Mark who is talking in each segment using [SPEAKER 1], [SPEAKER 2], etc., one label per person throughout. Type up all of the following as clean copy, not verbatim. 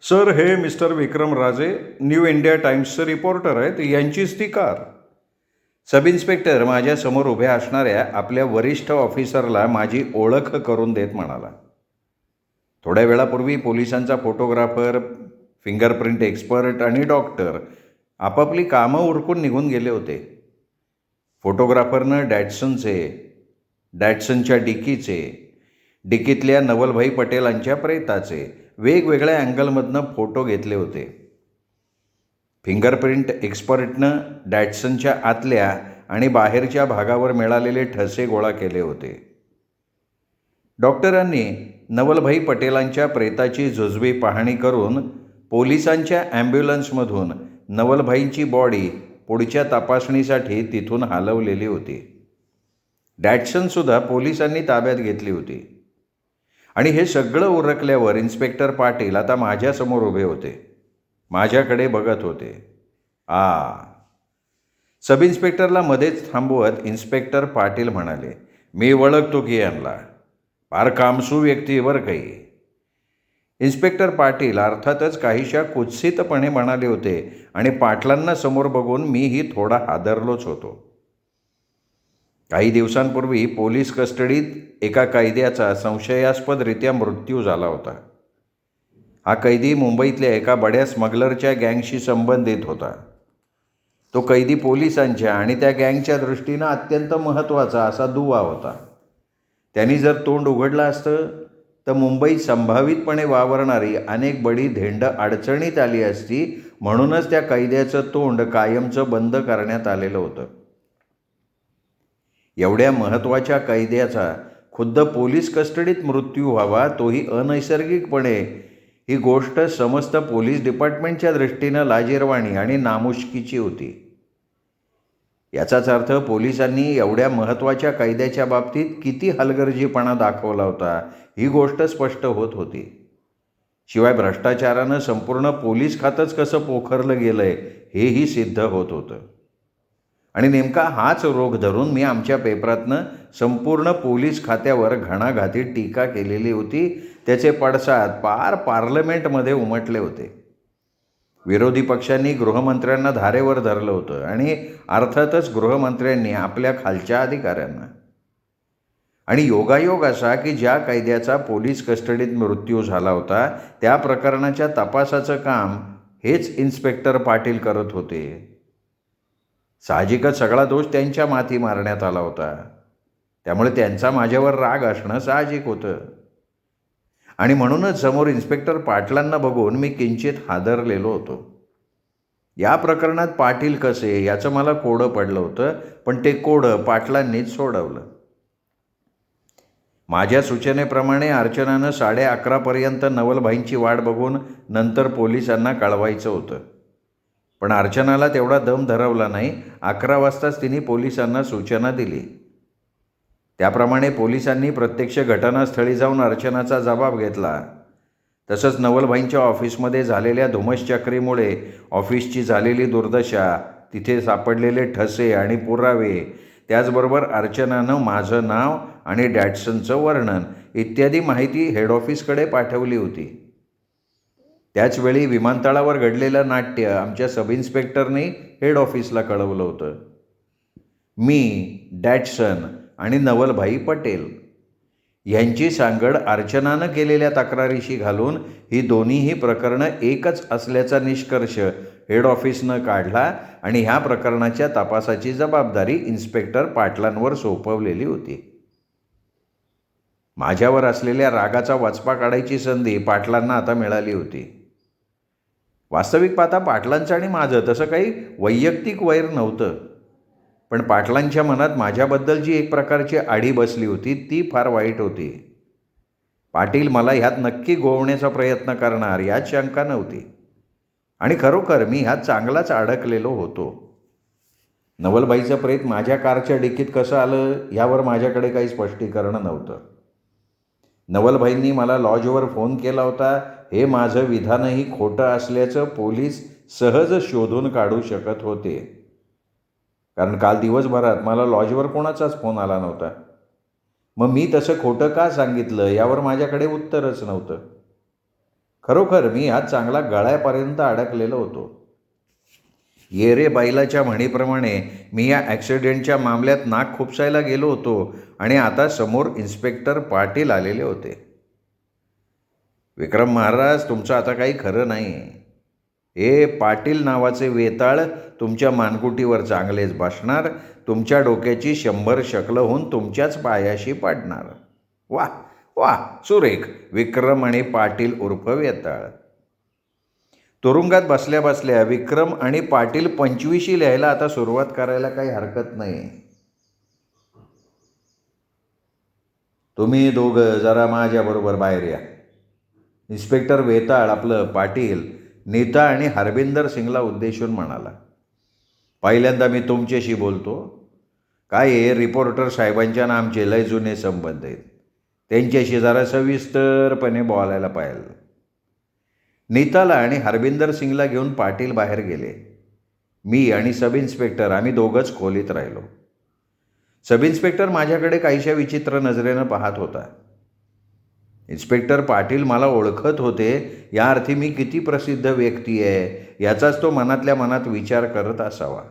[SPEAKER 1] Sir, हे mister विक्रम राजे new India टाइम्सचे reporter आहेत. यांचीच ती कार. सब इन्स्पेक्टर माझ्यासमोर उभ्या असणाऱ्या आपल्या वरिष्ठ ऑफिसरला माझी ओळख करून देत म्हणाला. थोड्या वेळापूर्वी पोलिसांचा फोटोग्राफर, फिंगरप्रिंट एक्सपर्ट आणि डॉक्टर आपापली कामं उरकून निघून गेले होते. फोटोग्राफरनं डॅटसनच्या डिकीतल्या नवलभाई पटेलांच्या प्रेताचे वेगवेगळ्या अँगलमधनं फोटो घेतले होते. फिंगरप्रिंट एक्सपर्टनं डॅटसनच्या आतल्या आणि बाहेरच्या भागावर मिळालेले ठसे गोळा केले होते. डॉक्टरांनी नवलभाई पटेलांच्या प्रेताची जुजबी पाहणी करून पोलिसांच्या ॲम्ब्युलन्समधून नवलभाईंची बॉडी पुढच्या तपासणीसाठी तिथून हलवलेली होती. डॅटसनसुद्धा पोलिसांनी ताब्यात घेतली होती. आणि हे सगळं उरकल्यावर इन्स्पेक्टर पाटील आता माझ्यासमोर उभे होते. माझ्याकडे बघत होते. सब इन्स्पेक्टरला मध्येच थांबवत इन्स्पेक्टर पाटील म्हणाले, मी ओळखतो की यांना. फार कामसू व्यक्ती बरं काही. इन्स्पेक्टर पाटील अर्थातच काहीशा कुत्सितपणे म्हणाले होते आणि पाटलांना समोर बघून मीही थोडा हादरलोच होतो. काही दिवसांपूर्वी पोलीस कस्टडीत एका कैद्याचा संशयास्पदरित्या मृत्यू झाला होता. हा कैदी मुंबईतल्या एका बड्या स्मगलरच्या गँगशी संबंधित होता. तो कैदी पोलिसांच्या आणि त्या गँगच्या दृष्टीनं अत्यंत महत्त्वाचा असा दुवा होता. त्यांनी जर तोंड उघडलं असतं तर मुंबईत संभावितपणे वावरणारी अनेक बडी धेंड अडचणीत आली असती. म्हणूनच त्या कैद्याचं तोंड कायमचं बंद करण्यात आलेलं होतं. एवढ्या महत्त्वाच्या कैद्याचा खुद्द पोलीस कस्टडीत मृत्यू व्हावा, तोही अनैसर्गिकपणे, ही गोष्ट समस्त पोलीस डिपार्टमेंटच्या दृष्टीनं लाजिरवाणी आणि नामुष्कीची होती. याचाच अर्थ पोलिसांनी एवढ्या महत्त्वाच्या कैद्याच्या बाबतीत किती हलगर्जीपणा दाखवला होता, ही गोष्ट स्पष्ट होत होती. शिवाय भ्रष्टाचारानं संपूर्ण पोलीस खातंच कसं पोखरलं गेलं आहे हेही सिद्ध होत होतं. आणि नेमका हाच रोग धरून मी आमच्या पेपरातनं संपूर्ण पोलीस खात्यावर घणाघाती टीका केलेली होती. त्याचे पडसाद पार पार्लमेंटमध्ये उमटले होते. विरोधी पक्षांनी गृहमंत्र्यांना धारेवर धरलं होतं आणि अर्थातच गृहमंत्र्यांनी आपल्या खालच्या अधिकाऱ्यांना. आणि योगायोग असा की ज्या कैद्याचा पोलीस कस्टडीत मृत्यू झाला होता त्या प्रकरणाच्या तपासाचं काम हेच इन्स्पेक्टर पाटील करत होते. साहजिकच सगळा दोष त्यांच्या माथी मारण्यात आला होता. त्यामुळे त्यांचा माझ्यावर राग असणं साहजिक होतं. आणि म्हणूनच समोर इन्स्पेक्टर पाटलांना बघून मी किंचित हादरलेलो होतो. या प्रकरणात पाटील कसे याचं मला कोडं पडलं होतं, पण ते कोडं पाटलांनीच सोडवलं. माझ्या सूचनेप्रमाणे अर्चनानं 11:30पर्यंत नवलभाईंची वाट बघून नंतर पोलिसांना कळवायचं होतं. पण अर्चनाला तेवढा दम धरवला नाही. 11 वाजताच तिने पोलिसांना सूचना दिली. त्याप्रमाणे पोलिसांनी प्रत्यक्ष घटनास्थळी जाऊन अर्चनाचा जबाब घेतला. तसंच नवलभाईंच्या ऑफिसमध्ये झालेल्या धुमश्चक्रीमुळे ऑफिसची झालेली दुर्दशा, तिथे सापडलेले ठसे आणि पुरावे, त्याचबरोबर अर्चनानं माझं नाव आणि डॅटसनचं वर्णन इत्यादी माहिती हेड ऑफिसकडे पाठवली होती. त्याचवेळी विमानतळावर घडलेलं नाट्य आमच्या सब इन्स्पेक्टरने हेड ऑफिसला कळवलं होतं. मी, डॅटसन आणि नवलभाई पटेल यांची सांगड अर्चनानं केलेल्या तक्रारीशी घालून ही दोन्हीही प्रकरणं एकच असल्याचा निष्कर्ष हेड ऑफिसनं काढला आणि ह्या प्रकरणाच्या तपासाची जबाबदारी इन्स्पेक्टर पाटलांवर सोपवलेली होती. माझ्यावर असलेल्या रागाचा वचपा काढायची संधी पाटलांना आता मिळाली होती. वास्तविक पाहता पाटलांचं आणि माझं तसं काही वैयक्तिक वैर नव्हतं. पण पाटलांच्या मनात माझ्याबद्दलची एक प्रकारची आढी बसली होती, ती फार वाईट होती. पाटील मला ह्यात नक्की गोवण्याचा प्रयत्न करणार यात शंका नव्हती. आणि खरोखर मी ह्यात चांगलाच अडकलेलो होतो. नवलबाईचं प्रेत माझ्या कारच्या डिकीत कसं आलं यावर माझ्याकडे काही स्पष्टीकरण नव्हतं. नवलभाईंनी मला लॉजवर फोन केला होता हे माझं विधानही खोटं असल्याचं पोलीस सहज शोधून काढू शकत होते. कारण काल दिवसभरात मला लॉजवर कोणाचाच फोन आला नव्हता. मग मी तसं खोटं का सांगितलं यावर माझ्याकडे उत्तरच नव्हतं. खरोखर मी आज चांगला गळ्यापर्यंत अडकलेलो होतो. ये रे बैलाच्या म्हणीप्रमाणे मी या ॲक्सिडेंटच्या मामल्यात नाक खुपसायला गेलो होतो आणि आता समोर इन्स्पेक्टर पाटील आलेले होते. विक्रम महाराज, तुमचं आता काही खरं नाही. हे पाटील नावाचे वेताळ तुमच्या मानकुटीवर चांगलेच बसणार, तुमच्या डोक्याची 100 शकलं होऊन तुमच्याच पायाशी पाडणार. वा वा, सुरेख. विक्रम आणि पाटील उर्फ वेताळ. तुरुंगात बसल्या बसल्या विक्रम आणि पाटील 25शी लिहायला आता सुरुवात करायला काही हरकत नाही. तुम्ही दोघं जरा माझ्याबरोबर बाहेर या. इन्स्पेक्टर वेताळ आपलं पाटील नीता आणि हरविंदर सिंगला उद्देशून म्हणाला. पहिल्यांदा मी तुमच्याशी बोलतो. काय आहे, रिपोर्टर साहेबांच्या ना आमचे लय जुने संबंध आहेत. त्यांच्याशी जरा सविस्तरपणे बोलायला पाहिजे. नीताला आणि हरविंदर सिंगला घेऊन पाटील बाहेर गेले. मी आणि सब इन्स्पेक्टर आम्ही दोघंच खोलीत राहिलो. सब इन्स्पेक्टर माझ्याकडे काहीशा विचित्र नजरेनं पाहत होता. इन्स्पेक्टर पाटील मला ओळखत होते, या अर्थी मी किती प्रसिद्ध व्यक्ती आहे याचाच तो मनातल्या मनात विचार करत असावा.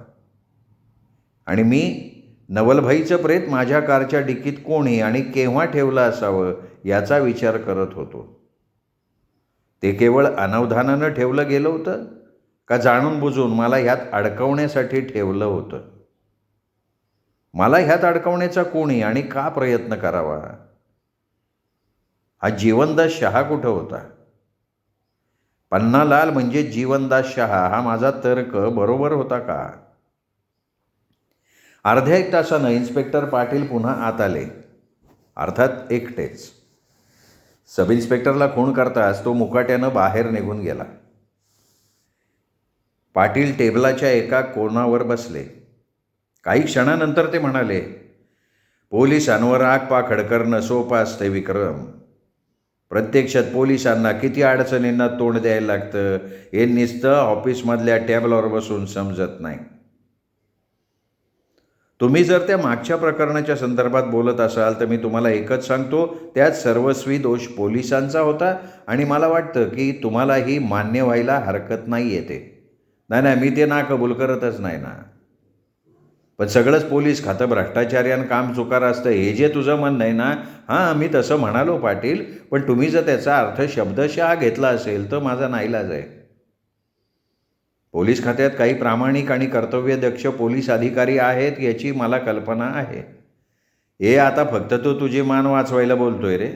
[SPEAKER 1] आणि मी नवलभाईचं प्रेत माझ्या कारच्या डिकीत कोणी आणि केव्हा ठेवलं असावं याचा विचार करत होतो. ते केवळ अनवधानानं ठेवलं गेलं होतं का जाणून बुजून मला ह्यात अडकवण्यासाठी ठेवलं होतं? मला ह्यात अडकवण्याचा कोणी आणि का प्रयत्न करावा? हा जीवनदास शहा कुठं होता? पन्नालाल म्हणजे जीवनदास शहा हा माझा तर्क बरोबर होता का? अर्ध्या एक तासानं इन्स्पेक्टर पाटील पुन्हा आत आले, अर्थात एकटेच. सब इन्स्पेक्टरला खूण करताच तो मुकाट्यानं बाहेर निघून गेला. पाटील टेबलाच्या एका कोनावर बसले. काही क्षणानंतर ते म्हणाले, पोलिसांवर आगपाखड करणं सोपं असतं विक्रम. प्रत्यक्षात पोलिसांना किती अडचणींना तोंड द्यायला लागतं हे नुसतं ऑफिसमधल्या टेबलवर बसून समजत नाही. तुम्ही जर त्या मागच्या प्रकरणाच्या संदर्भात बोलत असाल तर मी तुम्हाला एकच सांगतो, त्यात सर्वस्वी दोष पोलिसांचा होता आणि मला वाटतं की तुम्हालाही मान्य व्हायला हरकत नाही येते. नाही, मी ते ना कबूल करतच नाही ना. पण सगळंच पोलीस खातं भ्रष्टाचार्यानं काम चुकार असतं हे जे तुझं म्हणणं आहे ना, हां मी तसं म्हणालो पाटील, पण तुम्ही जर त्याचा अर्थ शब्दशः घेतला असेल तर माझा नाईलाज आहे. पोलीस खात्यात काही प्रामाणिक आणि कर्तव्यदक्ष पोलीस अधिकारी आहेत याची मला कल्पना आहे. हे आता फक्त तू तुझी मान वाचवायला बोलतोय रे.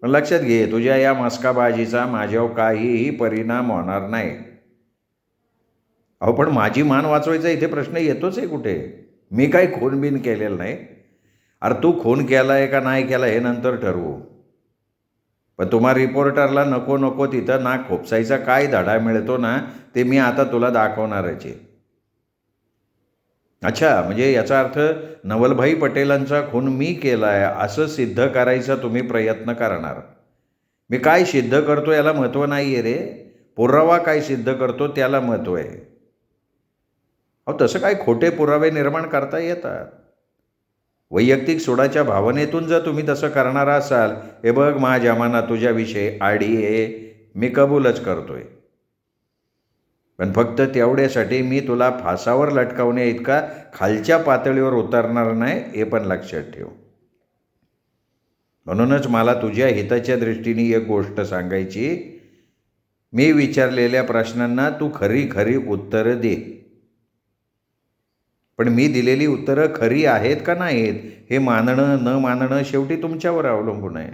[SPEAKER 1] पण लक्षात घे, तुझ्या या मस्काबाजीचा माझ्यावर काहीही परिणाम होणार नाही. अहो पण माझी मान वाचवायचा इथे प्रश्न येतोच आहे कुठे? मी काही खून बिन केलेलं नाही. अरे तू खून केला आहे का नाही केला हे नंतर ठरवू. पण तुम्हा रिपोर्टरला नको नको तिथं नाक खोपसायचा काय धडा मिळतो ना ते मी आता तुला दाखवणारच आहे. अच्छा, म्हणजे याचा अर्थ नवलभाई पटेलांचा खून मी केला आहे असं सिद्ध करायचा तुम्ही प्रयत्न करणार. मी काय सिद्ध करतो याला महत्त्व नाही आहे रे, पुरावा काय सिद्ध करतो त्याला महत्त्व आहे. अहो तसं काय खोटे पुरावे निर्माण करता येतात. वैयक्तिक सुडाच्या भावनेतून जर तुम्ही तसं करणार असाल, हे बघ माझ्या मनात तुझ्याविषयी आडी आहे, मी कबूलच करतोय. पण फक्त तेवढ्यासाठी मी तुला फासावर लटकावण्या इतका खालच्या पातळीवर उतरणार नाही हे पण लक्षात ठेव. म्हणूनच मला तुझ्या हिताच्या दृष्टीने एक गोष्ट सांगायची. मी विचारलेल्या प्रश्नांना तू खरी खरी उत्तरं दे. पण मी दिलेली उत्तरं खरी आहेत का नाहीत हे मानणं न मानणं शेवटी तुमच्यावर अवलंबून आहे.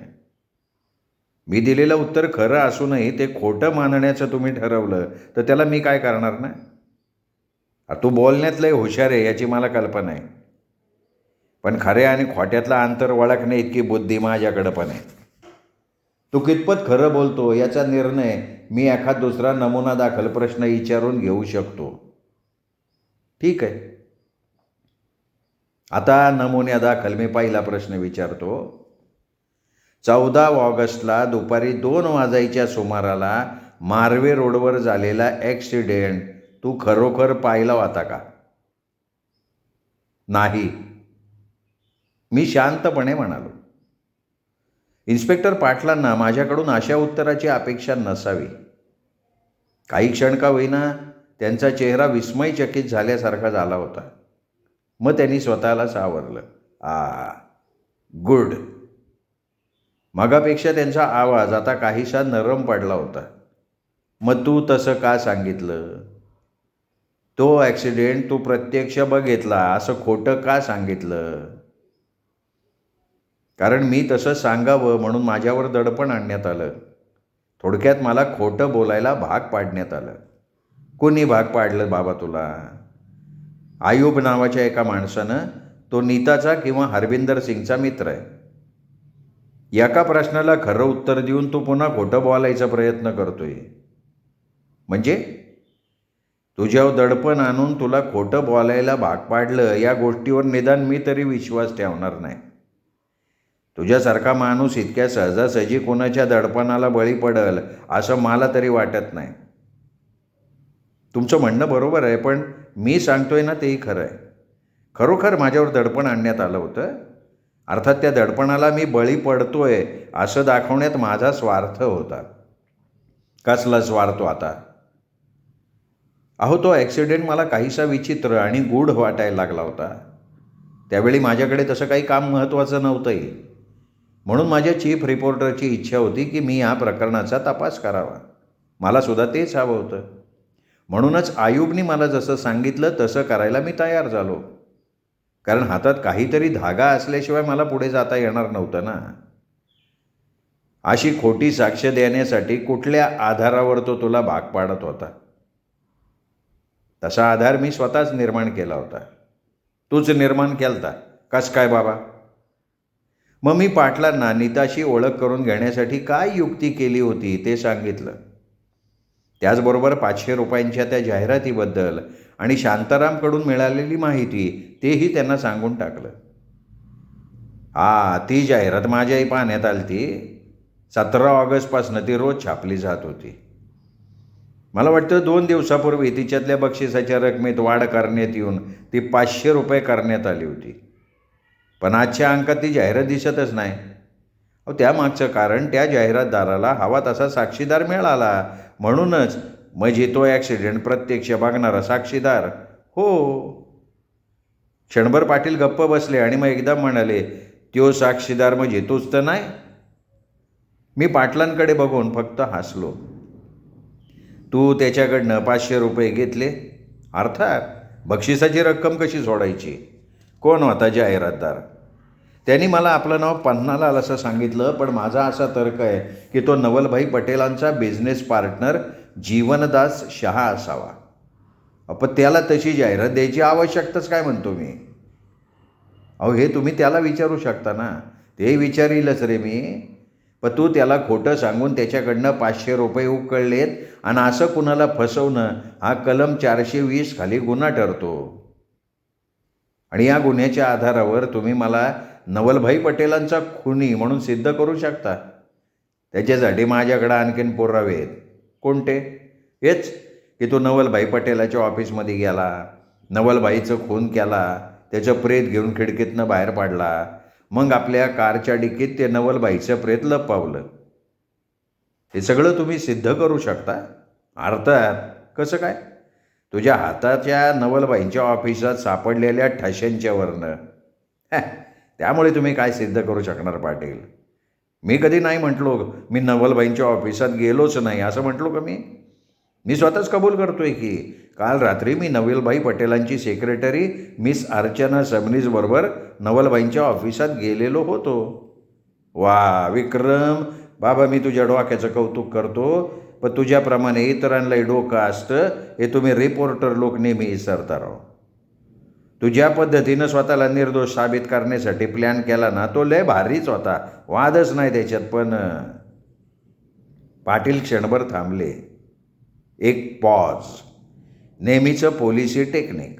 [SPEAKER 1] मी दिलेलं उत्तर खरं असूनही ते खोटं मानण्याचं तुम्ही ठरवलं तर त्याला मी काय करणार ना. तू बोलण्यात लय हुशार आहे याची मला कल्पना आहे, पण खऱ्या आणि खोट्यातला अंतर ओळखणे इतकी बुद्धी माझ्याकडं पण आहे. तू कितपत खरं बोलतो याचा निर्णय मी एखाद दुसरा नमुना दाखल प्रश्न विचारून घेऊ शकतो. ठीक आहे, आता नमुन्यादाखल मी पहिला प्रश्न विचारतो. 14 ऑगस्टला दुपारी 2 वाजायच्या सुमाराला मार्वे रोडवर झालेला ॲक्सिडेंट तू खरोखर पाहिला होता का? नाही, मी शांतपणे म्हणालो. इन्स्पेक्टर पाटलांना माझ्याकडून अशा उत्तराची अपेक्षा नसावी. काही क्षण का होईना त्यांचा चेहरा विस्मयचकित झाल्यासारखा झाला होता. मग त्यांनी स्वतःला सावरलं. गुड. मगापेक्षा त्यांचा आवाज आता काहीसा नरम पडला होता. मग तू तसं का सांगितलं? तो ॲक्सिडेंट तू प्रत्यक्ष बघितला असं खोटं का सांगितलं? कारण मी तसं सांगावं म्हणून माझ्यावर दडपण आणण्यात आलं. थोडक्यात मला खोटं बोलायला भाग पाडण्यात आलं. कोणी भाग पाडलं बाबा तुला? आयुब नावाच्या एका माणसानं. तो नीताचा किंवा हरविंदर सिंगचा मित्र आहे. एका प्रश्नाला खरं उत्तर देऊन तू पुन्हा खोटं बोलायचा प्रयत्न करतोय. म्हणजे तुझ्यावर दडपण आणून तुला खोटं बोलायला भाग पाडलं या गोष्टीवर निदान मी तरी विश्वास ठेवणार नाही. तुझ्यासारखा माणूस इतक्या सहजासहजी कोणाच्या दडपणाला बळी पडेल असं मला तरी वाटत नाही. तुमचं म्हणणं बरोबर आहे, पण मी सांगतोय ना तेही खरं आहे. खरोखर माझ्यावर दडपण आणण्यात आलं होतं. अर्थात त्या दडपणाला मी बळी पडतोय असं दाखवण्यात माझा स्वार्थ होता. कसला स्वार्थ आता? अहो, तो ॲक्सिडेंट मला काहीसा विचित्र आणि गूढ वाटायला लागला होता. त्यावेळी माझ्याकडे तसं काही काम महत्त्वाचं नव्हतंही. म्हणून माझ्या चीफ रिपोर्टरची इच्छा होती की मी या प्रकरणाचा तपास करावा. मला सुद्धा तेच हवं होतं. म्हणूनच आयुबनी मला जसं सांगितलं तसं करायला मी तयार झालो. कारण हातात काहीतरी धागा असल्याशिवाय मला पुढे जाता येणार नव्हतं ना. अशी खोटी साक्ष देण्यासाठी कुठल्या आधारावर तो तुला भाग पाडत होता? तसा आधार मी स्वतःच निर्माण केला होता. तूच निर्माण केलता? कस काय बाबा? मग मी पाटलांना नीताशी ओळख करून घेण्यासाठी काय युक्ती केली होती ते सांगितलं. त्याचबरोबर 500 रुपयांच्या त्या जाहिरातीबद्दल आणि शांतारामकडून मिळालेली माहिती तेही त्यांना सांगून टाकलं. ती जाहिरात माझ्याही पाहण्यात आली ती. 17 ऑगस्टपासून ती रोज छापली जात होती. मला वाटतं 2 दिवसापूर्वी तिच्यातल्या बक्षिसाच्या रकमेत वाढ करण्यात येऊन ती 500 रुपये करण्यात आली होती. पण आजच्या अंकात ती जाहिरात दिसतच नाही. त्यामागचं कारण त्या जाहिरातदाराला हवा तसा साक्षीदार मिळाला म्हणूनच. म्हणजे तो ॲक्सिडेंट प्रत्यक्ष बघणारा साक्षीदार? हो. क्षणभर पाटील गप्प बसले आणि मग एकदम म्हणाले, त्यो साक्षीदार म्हणजे तूच तर नाही? मी पाटलांकडे बघून फक्त हसलो. तू त्याच्याकडनं 500 रुपये घेतले? अर्थात. बक्षिसाची रक्कम कशी सोडायची? कोण होता जाहिरातदार? त्यांनी मला आपलं नाव पन्हालाल असं सांगितलं. पण माझा असा तर्क आहे की तो नवलभाई पटेलांचा बिझनेस पार्टनर जीवनदास शहा असावा. पण त्याला तशी जाहिरात द्यायची आवश्यकताच काय म्हणतो मी? हे तुम्ही त्याला विचारू शकता ना. ते विचारीलच रे मी. पण तू त्याला खोटं सांगून त्याच्याकडनं 500 रुपये उकळलेत आणि असं कुणाला फसवणं हा कलम 420 खाली गुन्हा ठरतो. आणि या गुन्ह्याच्या आधारावर तुम्ही मला नवलभाई पटेलांचा खुनी म्हणून सिद्ध करू शकता. त्याच्यासाठी माझ्याकडे आणखीन पुरावे आहेत. कोणते? हेच की तो नवलभाई पटेलाच्या ऑफिसमध्ये गेला, नवलभाईचं खून केला, त्याचं प्रेत घेऊन खिडकीतनं बाहेर पाडला, मग आपल्या कारच्या डिकीत ते नवलभाईचं प्रेत लपवलं. हे सगळं तुम्ही सिद्ध करू शकता? अर्थात. कसं काय? तुझ्या हाताच्या नवलबाईंच्या ऑफिसात सापडलेल्या ठशांच्या वरनं. त्यामुळे तुम्ही काय सिद्ध करू शकणार पाटील? मी कधी नाही म्हटलो मी नवलबाईंच्या ऑफिसात गेलोच नाही असं म्हटलो का मी? मी स्वतःच कबूल करतोय की काल रात्री मी नवलभाई पटेलांची सेक्रेटरी मिस अर्चना सबनीसबरोबर नवलबाईंच्या ऑफिसात गेलेलो होतो. वा विक्रम बाबा, मी तुझ्या डोक्याचं कौतुक करतो. पण तुझ्याप्रमाणे इतरांनाही डोकं असतं हे तुम्ही रिपोर्टर लोक नेहमी विसरता राव. तुझ्या पद्धतीनं स्वतःला निर्दोष साबित करण्यासाठी प्लॅन केला ना, तो लय भारीच होता, वादच नाही त्याच्यात. पण पाटील क्षणभर थांबले. एक पॉज. नेहमीचं पोलिसी टेक्निक.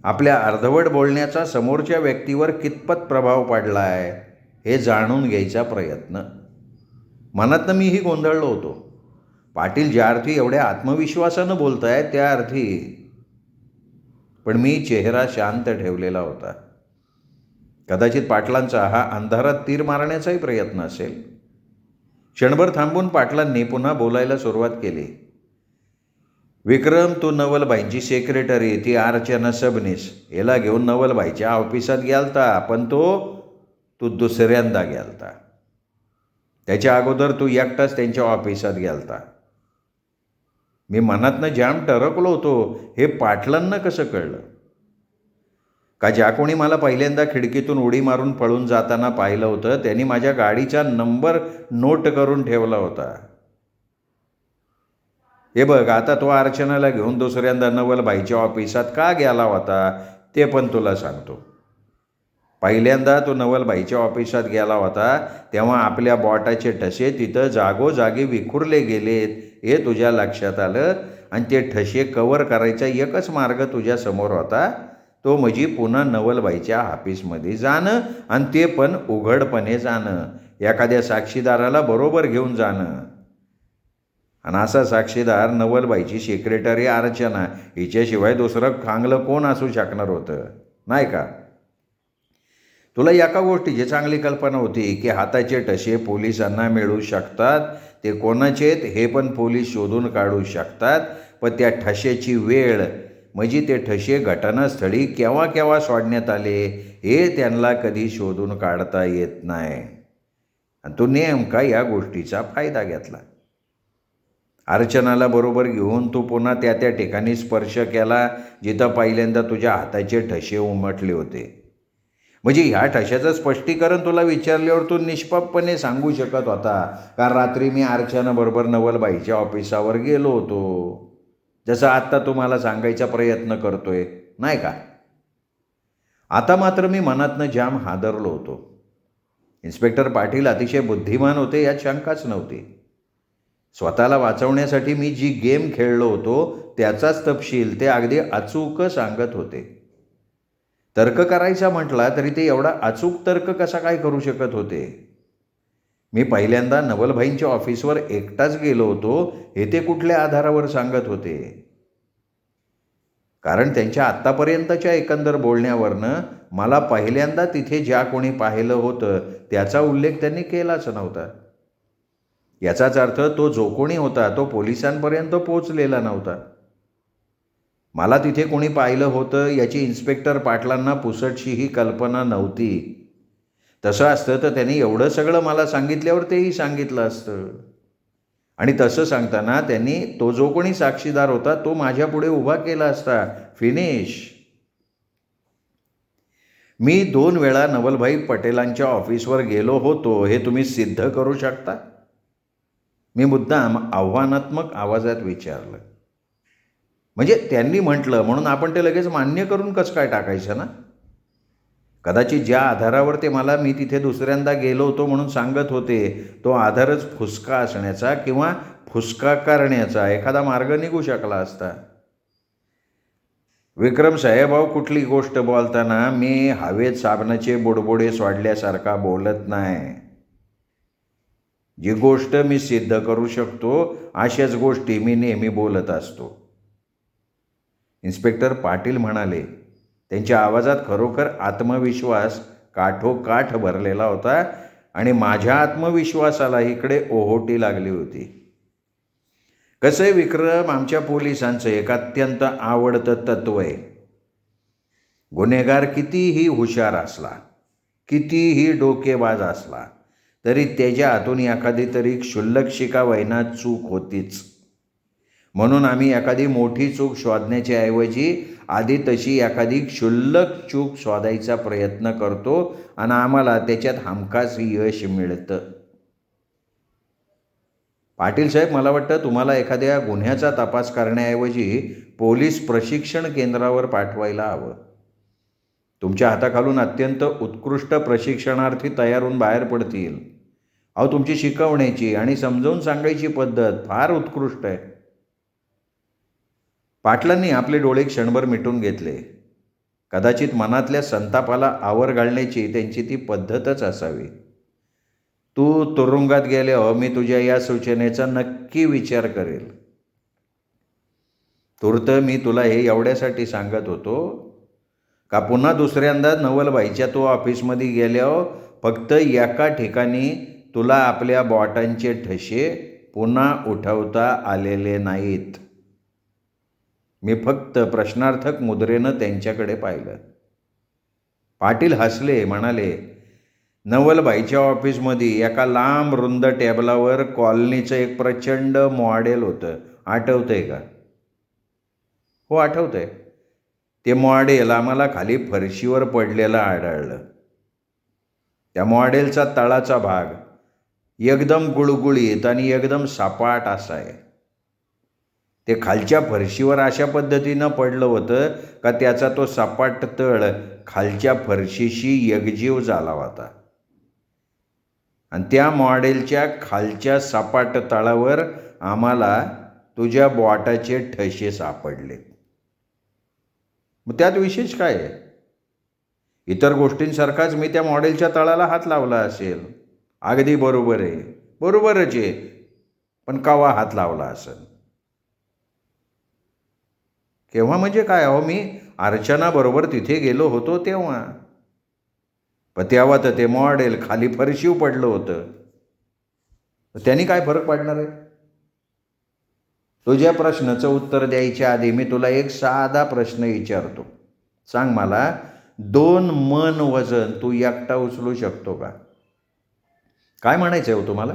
[SPEAKER 1] आपल्या अर्धवट बोलण्याचा समोरच्या व्यक्तीवर कितपत प्रभाव पडला आहे हे जाणून घ्यायचा प्रयत्न. मनातनं मीही गोंधळलो होतो. पाटील ज्या अर्थी एवढ्या आत्मविश्वासानं बोलत आहेत त्या अर्थी. पण मी चेहरा शांत ठेवलेला होता. कदाचित पाटलांचा हा अंधारात तीर मारण्याचाही प्रयत्न असेल. क्षणभर थांबून पाटलांनी पुन्हा बोलायला सुरुवात केली. विक्रम, तू नवलबाईंची सेक्रेटरी, ती अर्चना सबनीस, याला घेऊन नवलबाईच्या ऑफिसात गेलता, पण तू दुसऱ्यांदा गेलता. त्याच्या अगोदर तू एकटाच त्यांच्या ऑफिसात गेलता. मी मनातनं जाम टरकलो होतो. हे पाटलांना कसं कळलं? का ज्या कोणी मला पहिल्यांदा खिडकीतून उडी मारून पळून जाताना पाहिलं होतं त्यांनी माझ्या गाडीचा नंबर नोट करून ठेवला होता. हे बघ, आता तो अर्चनाला घेऊन दुसऱ्यांदा नवलबाईच्या ऑफिसात का गेला होता ते पण तुला सांगतो. पहिल्यांदा तो नवलबाईच्या ऑफिसात गेला होता तेव्हा आपल्या बॉटाचे ठसे तिथं जागोजागी विखुरले गेलेत हे तुझ्या लक्षात आलं, आणि ते ठसे कव्हर करायचा एकच मार्ग तुझ्यासमोर होता, तो म्हणजे पुन्हा नवलबाईच्या ऑफिसमध्ये जाणं, आणि ते पण उघडपणे जाणं, एखाद्या साक्षीदाराला बरोबर घेऊन जाणं. आणि असा साक्षीदार नवलबाईची सेक्रेटरी अर्चना, हिच्याशिवाय दुसरं चांगलं कोण असू शकणार होतं, नाही का? तुला एका गोष्टीची चांगली कल्पना होती की हाताचे ठसे पोलिसांना मिळू शकतात, ते कोणाचे हे पण पोलीस शोधून काढू शकतात, पण त्या ठशाची वेळ म्हणजे ते ठसे घटनास्थळी केव्हा केव्हा सोडण्यात आले हे त्यांना कधी शोधून काढता येत नाही. आणि तू नेमका या गोष्टीचा फायदा घेतला. अर्चनाला बरोबर घेऊन तू पुन्हा त्या ठिकाणी स्पर्श केला जिथं पहिल्यांदा तुझ्या हाताचे ठसे उमटले होते. म्हणजे ह्या ठशाचं स्पष्टीकरण तुला विचारल्यावर तू निष्पापपणे सांगू शकत होता का रात्री मी अर्चनाबरोबर नवलबाईच्या ऑफिसावर गेलो होतो, जसं आत्ता तू मला सांगायचा प्रयत्न करतोय, नाही का? आता मात्र मी मनातनं जाम हादरलो होतो. इन्स्पेक्टर पाटील अतिशय बुद्धिमान होते यात शंकाच नव्हती. स्वतःला वाचवण्यासाठी मी जी गेम खेळलो होतो त्याचाच तपशील ते अगदी अचूक सांगत होते. तर्क करायचा म्हटला तरी ते एवढा अचूक तर्क कसा काय करू शकत होते? मी पहिल्यांदा नवलबाईंच्या ऑफिसवर एकटाच गेलो होतो हे ते कुठल्या आधारावर सांगत होते? कारण त्यांच्या आत्तापर्यंतच्या एकंदर बोलण्यावरनं मला पहिल्यांदा तिथे ज्या कोणी पाहिलं होतं त्याचा उल्लेख त्यांनी केलाच नव्हता. याचाच अर्थ तो जो कोणी होता तो पोलिसांपर्यंत पोचलेला नव्हता. मला तिथे कोणी पाहिलं होतं याची इन्स्पेक्टर पाटलांना पुसटशीही कल्पना नव्हती. तसं असतं तर त्यांनी एवढं सगळं मला सांगितल्यावर तेही सांगितलं असतं. आणि तसं सांगताना त्यांनी तो जो कोणी साक्षीदार होता तो माझ्यापुढे उभा केला असता. फिनिश. मी 2 वेळा नवलभाई पटेलांच्या ऑफिसवर गेलो होतो हे तुम्ही सिद्ध करू शकता? मी मुद्दाम आव्हानात्मक आवाजात विचारलं. म्हणजे त्यांनी म्हटलं म्हणून आपण ते लगेच मान्य करून कसं काय टाकायचं ना? कदाचित ज्या आधारावर ते मला मी तिथे दुसऱ्यांदा गेलो होतो म्हणून सांगत होते तो आधारच फुसका असण्याचा किंवा फुसका करण्याचा एखादा मार्ग निघू शकला असता. विक्रम साहेब, कुठली गोष्ट बोलताना मी हवेत साबणाचे बुडबुडे सोडल्यासारखा बोलत नाही. जी गोष्ट मी सिद्ध करू शकतो अशाच गोष्टी मी नेहमी बोलत असतो. इन्स्पेक्टर पाटील म्हणाले. त्यांच्या आवाजात खरोखर आत्मविश्वास काठोकाठ भरलेला होता आणि माझ्या आत्मविश्वासाला इकडे ओहोटी लागली होती. कसं आहे विक्रम, आमच्या पोलिसांचं एक अत्यंत आवडतं तत्व आहे. गुन्हेगार कितीही हुशार असला, कितीही डोकेबाज असला तरी त्याच्या हातून एखादी तरी क्षुल्लक शिकावयाना चूक होतीच. म्हणून आम्ही एखादी मोठी चूक शोधण्याच्या ऐवजी आधी तशी एखादी क्षुल्लक चूक शोधायचा प्रयत्न करतो आणि आम्हाला त्याच्यात हमखास यश मिळतं. पाटील साहेब, मला वाटतं तुम्हाला एखाद्या गुन्ह्याचा तपास करण्याऐवजी पोलीस प्रशिक्षण केंद्रावर पाठवायला हवं. तुमच्या हाताखालून अत्यंत उत्कृष्ट प्रशिक्षणार्थी तयार होऊन बाहेर पडतील. तुमची शिकवण्याची आणि समजावून सांगायची पद्धत फार उत्कृष्ट आहे. पाटलांनी आपले डोळे क्षणभर मिटून घेतले. कदाचित मनातल्या संतापाला आवर घालण्याची त्यांची ती पद्धतच असावी. तू तुरुंगात गेल्यावर मी तुझ्या या सूचनेचा नक्की विचार करेल. तूर्त मी तुला हे एवढ्यासाठी सांगत होतो का पुन्हा दुसऱ्यांदा नवलबाईच्या तो ऑफिसमध्ये गेल्यावर फक्त एका ठिकाणी तुला आपल्या बॉटांचे ठसे पुन्हा उठवता आलेले नाहीत? मी फक्त प्रश्नार्थक मुद्रेनं त्यांच्याकडे पाहिलं. पाटील हसले, म्हणाले, नवलबाईच्या ऑफिसमध्ये एका लांब रुंद टेबलावर कॉलनीचं एक प्रचंड मॉडेल होतं. आठवतंय का? हो, आठवतंय. ते मॉडेल आम्हाला खाली फरशीवर पडलेलं आढळलं. त्या मॉडेलचा तळाचा भाग एकदम गुळगुळीत आणि एकदम सपाट असा आहे. ते खालच्या फरशीवर अशा पद्धतीनं पडलं होतं का त्याचा तो सपाट तळ खालच्या फरशीशी एकजीव झाला होता. आणि त्या मॉडेलच्या खालच्या सपाट तळावर आम्हाला तुझ्या बॉटाचे ठसे सापडले. मग त्यात विशेष काय आहे? इतर गोष्टींसारखाच मी त्या मॉडेलच्या तळाला हात लावला असेल. अगदी बरोबर आहे, बरोबरच आहे. पण केव्हा हात लावला असेल? केव्हा म्हणजे काय? अहो, मी अर्चनाबरोबर तिथे गेलो होतो तेव्हा. पण तेव्हा तर ते मॉडेल खाली फरशीव पडलं होतं. त्यांनी काय फरक पडणार आहे? तुझ्या प्रश्नाचं उत्तर द्यायच्या आधी मी तुला एक साधा प्रश्न विचारतो. सांग मला, 2 मन वजन तू एकटा उचलू शकतो का? काय म्हणायचं आहे हो तुम्हाला?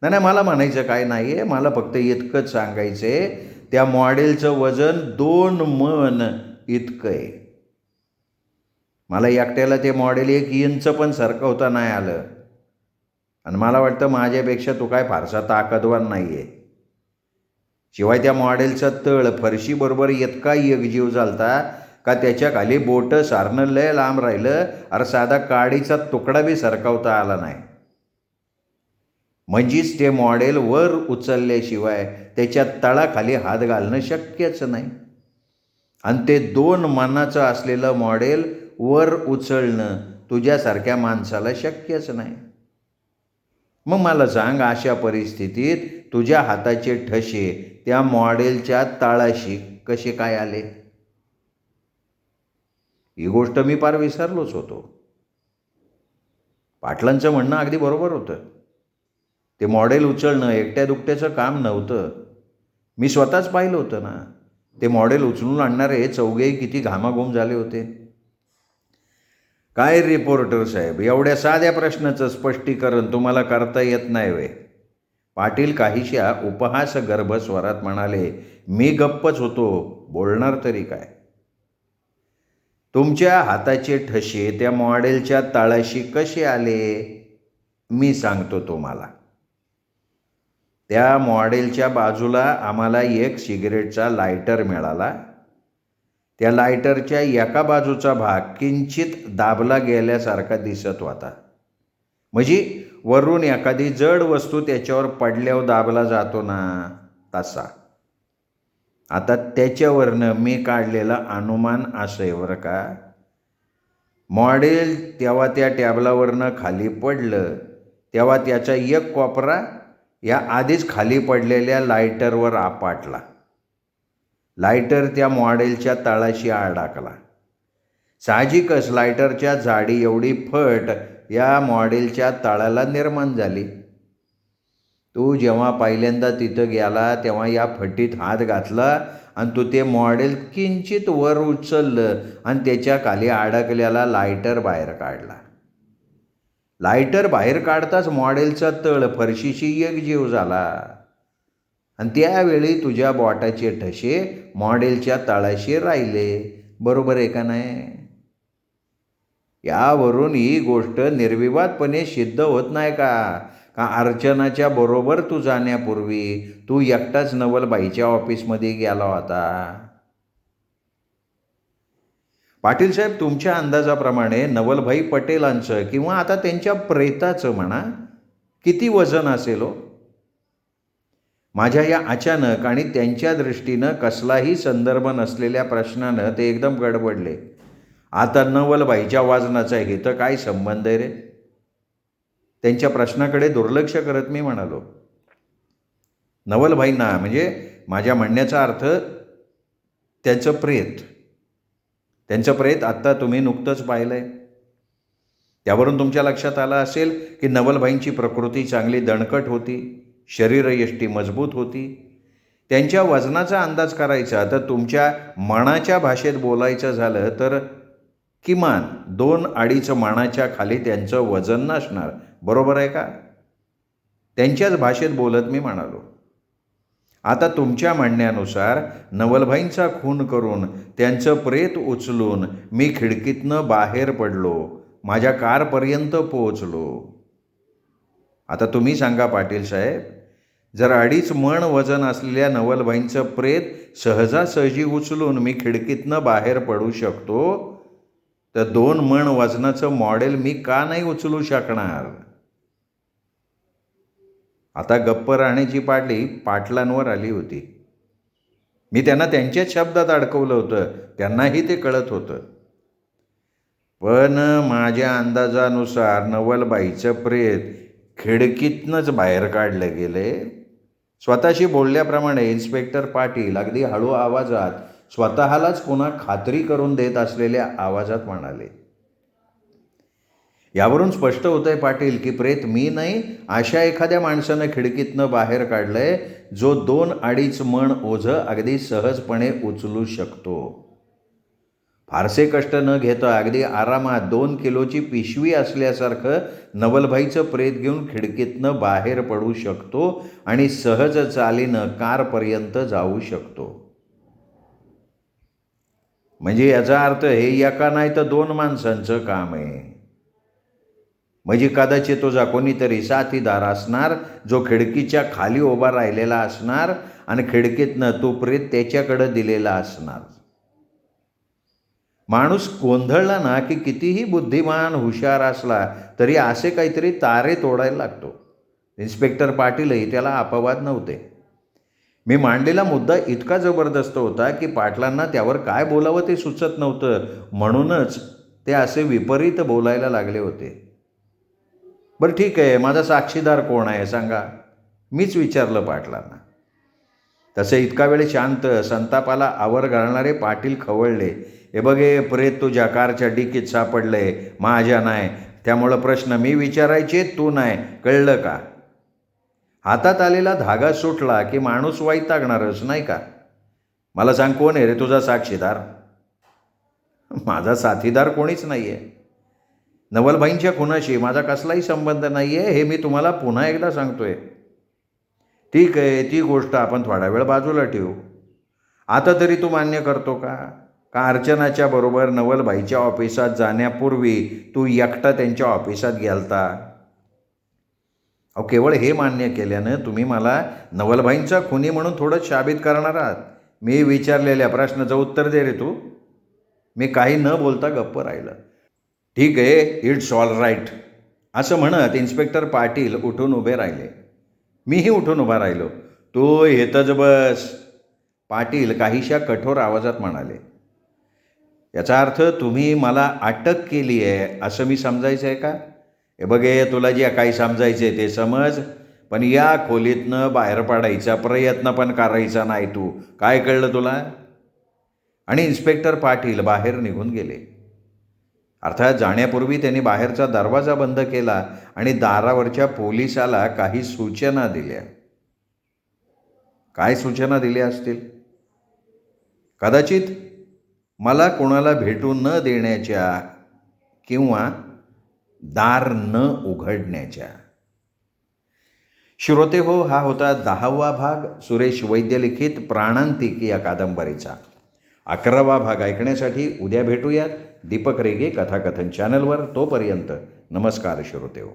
[SPEAKER 1] नाही, मला म्हणायचं काय नाही आहे. मला फक्त इतकंच सांगायचं आहे, त्या मॉडेलचं वजन 2 मन इतकं आहे. मला एकट्याला ते मॉडेल 1 इंच पण सरकवता नाही आलं. आणि मला वाटतं माझ्यापेक्षा तू काय फारसा ताकदवान नाही आहे. शिवाय त्या मॉडेलचा तळ फरशीबरोबर इतका एकजीव झालता का त्याच्या खाली बोटं सारणं लय लांब राहिलं. अरे साधा काडीचा तुकडा बी सरकवता आला नाही. म्हणजेच ते मॉडेल वर उचलल्याशिवाय त्याच्या तळाखाली हात घालणं शक्यच नाही. आणि ते 2 मनाचं असलेलं मॉडेल वर उचलणं तुझ्यासारख्या माणसाला शक्यच नाही. मग मला सांग, अशा परिस्थितीत तुझ्या हाताचे ठसे त्या मॉडेलच्या तळाशी कसे काय आले? ही गोष्ट मी फार विसरलोच होतो. पाटलांचं म्हणणं अगदी बरोबर होतं. ते मॉडेल उचलणं एकट्या दुकट्याचं काम नव्हतं. मी स्वतःच पाहिलं होतं ना. ते मॉडेल उचलून आणणारे चौघेही किती घामाघूम झाले होते. काय रिपोर्टर साहेब, एवढ्या साध्या प्रश्नाचं स्पष्टीकरण तुम्हाला करता येत नाही वे? पाटील काहीशा उपहासगर्भ स्वरात म्हणाले. मी गप्पच होतो, बोलणार तरी काय? तुमच्या हाताचे ठसे त्या मॉडेलच्या तळाशी कसे आले? मी सांगतो तुम्हाला. त्या मॉडेलच्या बाजूला आम्हाला एक सिगरेटचा लायटर मिळाला. त्या लायटरच्या एका बाजूचा भाग किंचित दाबला गेल्यासारखा दिसत होता. म्हणजे वरून एखादी जड वस्तू त्याच्यावर पडल्यावर दाबला जातो ना, तसा. आता त्याच्यावरनं मी काढलेलं अनुमान असं आहे बरं का. मॉडेल तेव्हा त्या टॅबलावरनं खाली पडलं तेव्हा त्याचा एक कोपरा या आधीच खाली पडलेल्या लायटरवर आपटला. लायटर त्या मॉडेलच्या तळाशी अडकला. साहजिकच लायटरच्या जाडी एवढी फट या मॉडेलच्या तळाला निर्माण झाली. तू जेव्हा पहिल्यांदा तिथं गेला तेव्हा या फटीत हात घातला आणि तू ते मॉडेल किंचित वर उचललं आणि त्याच्या खाली अडकलेला लायटर बाहेर काढला. लायटर बाहेर काढताच मॉडेलचा तळ फरशीशी एकजीव झाला आणि त्यावेळी तुझ्या बोटाचे ठसे मॉडेलच्या तळाशी राहिले. बरोबर आहे का नाही? यावरून ही गोष्ट निर्विवादपणे सिद्ध होत नाही का अर्चनाच्या बरोबर तू जाण्यापूर्वी तू एकटाच नवलबाईच्या ऑफिसमध्ये गेला होता? पाटील साहेब, तुमच्या अंदाजाप्रमाणे नवलभाई पटेलांचं किंवा आता त्यांच्या प्रेताचं म्हणा किती वजन असेल हो? माझ्या या अचानक आणि त्यांच्या दृष्टीनं कसलाही संदर्भ नसलेल्या प्रश्नानं ते एकदम गडबडले. आता नवलबाईच्या वजनाचा हे तर काय संबंध आहे रे? त्यांच्या प्रश्नाकडे दुर्लक्ष करत मी म्हणालो, नवलबाईंना म्हणजे माझ्या म्हणण्याचा अर्थ त्याचं प्रेत त्यांचं प्रेत आत्ता तुम्ही नुकतंच पाहिलं आहे. त्यावरून तुमच्या लक्षात आलं असेल की नवलबाईंची प्रकृती चांगली दणकट होती, शरीरयष्टी मजबूत होती. त्यांच्या वजनाचा अंदाज करायचा तर तुमच्या मनाच्या भाषेत बोलायचं झालं तर किमान 2-2.5 मानाच्या खाली त्यांचं वजन नसणार. बरोबर आहे का? त्यांच्याच भाषेत बोलत मी म्हणालो. आता तुमच्या म्हणण्यानुसार नवलबाईंचा खून करून त्यांचं प्रेत उचलून मी खिडकीतनं बाहेर पडलो, माझ्या कारपर्यंत पोहोचलो. आता तुम्ही सांगा पाटील साहेब, जर 2.5 मण वजन असलेल्या नवलबाईंचं प्रेत सहजासहजी उचलून मी खिडकीतनं बाहेर पडू शकतो, तर 2 मण वजनाचं मॉडेल मी का नाही उचलू शकणार? आता गप्प राहण्याची पाळी पाटलांवर आली होती. मी त्यांना त्यांच्याच शब्दात अडकवलं होतं, त्यांनाही ते कळत होतं. पण माझ्या अंदाजानुसार नवलबाईचं प्रेत खिडकीतनंच बाहेर काढलं गेले. स्वतःशी बोलल्याप्रमाणे इन्स्पेक्टर पाटील अगदी हळू आवाजात, स्वतःलाच पुन्हा खात्री करून देत असलेल्या आवाजात म्हणाले. यावरून स्पष्ट होतंय पाटील की प्रेत मी नाही, अशा एखाद्या माणसानं खिडकीतनं बाहेर काढलंय जो 2-2.5 मण ओझं अगदी सहजपणे उचलू शकतो. फारसे कष्ट न घेता अगदी आरामात 2 किलोची पिशवी असल्यासारखं नवलबाईचं प्रेत घेऊन खिडकीतनं बाहेर पडू शकतो आणि सहज चालीनं कारपर्यंत जाऊ शकतो. म्हणजे याचा अर्थ हे एका नाही तर 2 माणसांचं काम आहे. म्हणजे कदाचित तुझा कोणीतरी साथीदार असणार जो खिडकीच्या खाली उभा राहिलेला असणार आणि खिडकीतनं तो प्रेत त्याच्याकडं दिलेला असणार. माणूस गोंधळला ना की कितीही बुद्धिमान हुशार असला तरी असे काहीतरी तारे तोडायला लागतो. इन्स्पेक्टर पाटीलही त्याला अपवाद नव्हते. मी मांडलेला मुद्दा इतका जबरदस्त होता की पाटलांना त्यावर काय बोलावं ते सुचत नव्हतं, म्हणूनच ते असे विपरीत बोलायला लागले होते. बरं ठीक आहे, माझा साक्षीदार कोण आहे सांगा, मीच विचारलं पाटलांना. तसे इतका वेळ शांत, संतापाला आवर घालणारे पाटील खवळले. हे बघे, प्रेत तुझ्या कारच्या डिकीत सापडलंय, माझ्या नाही, त्यामुळं प्रश्न मी विचारायचे, तू नाही, कळलं का? हातात आलेला धागा सुटला की माणूस वैतागणारच नाही का? मला सांग, कोण आहे रे तुझा साक्षीदार? माझा साथीदार कोणीच नाही आहे. नवलबाईंच्या खुनाशी माझा कसलाही संबंध नाही आहे, हे मी तुम्हाला पुन्हा एकदा सांगतोय. ठीक आहे, ती गोष्ट आपण थोडा वेळ बाजूला ठेवू. आता तरी तू मान्य करतो का अर्चनाच्या बरोबर नवलबाईच्या ऑफिसात जाण्यापूर्वी तू एकटा त्यांच्या ऑफिसात गेलता? अहो, केवळ हे मान्य केल्यानं तुम्ही मला नवलबाईंचा खुनी म्हणून थोडं साबित करणार आहात. मी विचारलेल्या प्रश्नाचं उत्तर दे रे तू. मी काही न बोलता गप्प राहिलं. ठीक आहे, इट्स ऑल राईट, असं म्हणत इन्स्पेक्टर पाटील उठून उभे राहिले. मीही उठून उभा राहिलो. तू येतच बस, पाटील काहीशा कठोर आवाजात म्हणाले. याचा अर्थ तुम्ही मला अटक केली आहे असं मी समजायचं आहे का? हे बघे, तुला जे काही समजायचे ते समज, पण या खोलीतनं बाहेर पडायचा प्रयत्न पण करायचा नाही तू. काय कळलं तुला? आणि इन्स्पेक्टर पाटील बाहेर निघून गेले. अर्थात जाण्यापूर्वी त्यांनी बाहेरचा दरवाजा बंद केला आणि दारावरच्या पोलिसाला काही सूचना दिल्या. काय सूचना दिल्या असतील? कदाचित मला कोणाला भेटू न देण्याच्या किंवा दार न उघडण्याच्या. श्रोते हो, हा होता 10वा भाग सुरेश वैद्य लिखित प्राणांतिक या कादंबरीचा. 11वा भाग ऐकण्यासाठी उद्या भेटूयात दीपक रेगे कथाकथन चॅनलवर. तोपर्यंत नमस्कार श्रोते हो.